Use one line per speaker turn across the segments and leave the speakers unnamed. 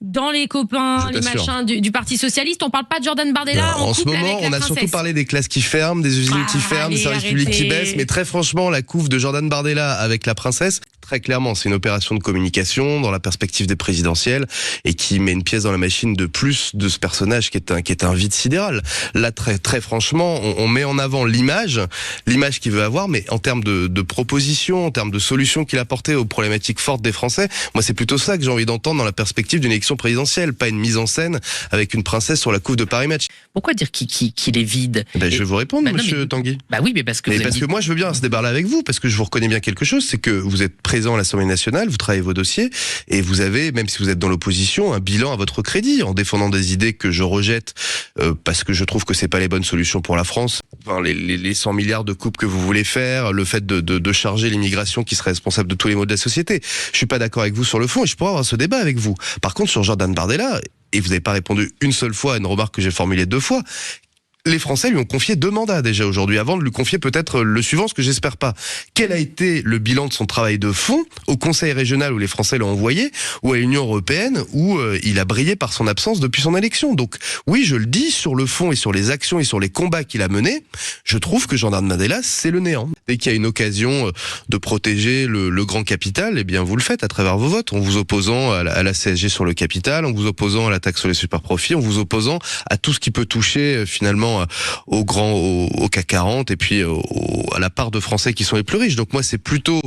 dans les copains, les machins du Parti Socialiste. On parle pas de Jordan Bardella
en ce moment, on a surtout parlé des classes qui ferment, des usines qui ferment, des services publics qui baissent. Mais très franchement, la couve de Jordan Bardella avec la princesse, très clairement, c'est une opération de communication dans la perspective des présidentielles et qui met une pièce dans la machine de plus de ce personnage qui est un vide sidéral. Là, très franchement, on met en avant l'image qu'il veut avoir, mais en termes de propositions, en termes de solutions qu'il a apportées aux problématiques fortes des Français, moi, c'est plutôt ça que j'ai envie d'entendre dans la perspective d'une élection présidentielle, pas une mise en scène avec une princesse sur la couve de Paris Match.
Pourquoi dire qu'il est vide?
Je vais vous répondre, monsieur Tanguy.
Oui, mais parce que
moi, je veux bien ce débat-là avec vous, parce que je vous reconnais bien quelque chose, c'est que vous êtes présent à l'Assemblée nationale, vous travaillez vos dossiers, et vous avez, même si vous êtes dans l'opposition, un bilan à votre crédit, en défendant des idées que je rejette, parce que je trouve que c'est pas les bonnes solutions pour la France. Enfin, les 100 milliards de coupes que vous voulez faire, le fait de charger l'immigration qui serait responsable de tous les maux de la société. Je suis pas d'accord avec vous sur le fond, et je pourrais avoir ce débat avec vous. Par contre, sur Jordan Bardella, et vous n'avez pas répondu une seule fois à une remarque que j'ai formulée 2 fois, les Français lui ont confié 2 mandats déjà aujourd'hui, avant de lui confier peut-être le suivant, ce que j'espère pas. Quel a été le bilan de son travail de fond au Conseil régional où les Français l'ont envoyé, ou à l'Union européenne où il a brillé par son absence depuis son élection? Donc oui, je le dis, sur le fond et sur les actions et sur les combats qu'il a menés, je trouve que Jordan Bardella, c'est le néant. Dès qu'il y a une occasion de protéger le grand capital, eh bien vous le faites à travers vos votes, en vous opposant à la CSG sur le capital, en vous opposant à la taxe sur les superprofits, en vous opposant à tout ce qui peut toucher finalement au CAC 40 et puis à la part de Français qui sont les plus riches. Donc moi, c'est plutôt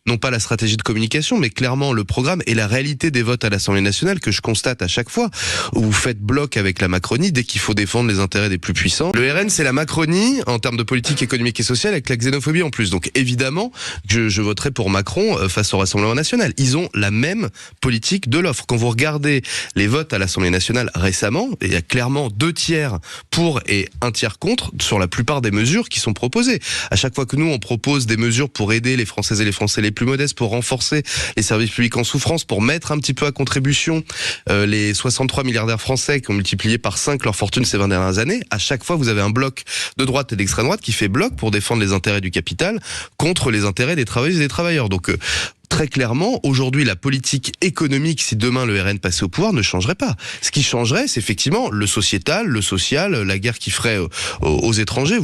non pas la stratégie de communication, mais clairement le programme et la réalité des votes à l'Assemblée nationale que je constate à chaque fois, où vous faites bloc avec la Macronie dès qu'il faut défendre les intérêts des plus puissants. Le RN, c'est la Macronie en termes de politique économique et sociale, avec la xénophobie en plus. Donc évidemment, je voterai pour Macron face au Rassemblement national. Ils ont la même politique de l'offre. Quand vous regardez les votes à l'Assemblée nationale récemment, il y a clairement 2 tiers pour et 1 tiers contre sur la plupart des mesures qui sont proposées. À chaque fois que nous, on propose des mesures pour aider les Françaises et les Français les plus modestes, pour renforcer les services publics en souffrance, pour mettre un petit peu à contribution les 63 milliardaires français qui ont multiplié par 5 leur fortune ces 20 dernières années, à chaque fois, vous avez un bloc de droite et d'extrême droite qui fait bloc pour défendre les intérêts du capital contre les intérêts des travailleuses et des travailleurs. Donc, très clairement, aujourd'hui, la politique économique, si demain le RN passait au pouvoir, ne changerait pas. Ce qui changerait, c'est effectivement le sociétal, le social, la guerre qui ferait aux étrangers.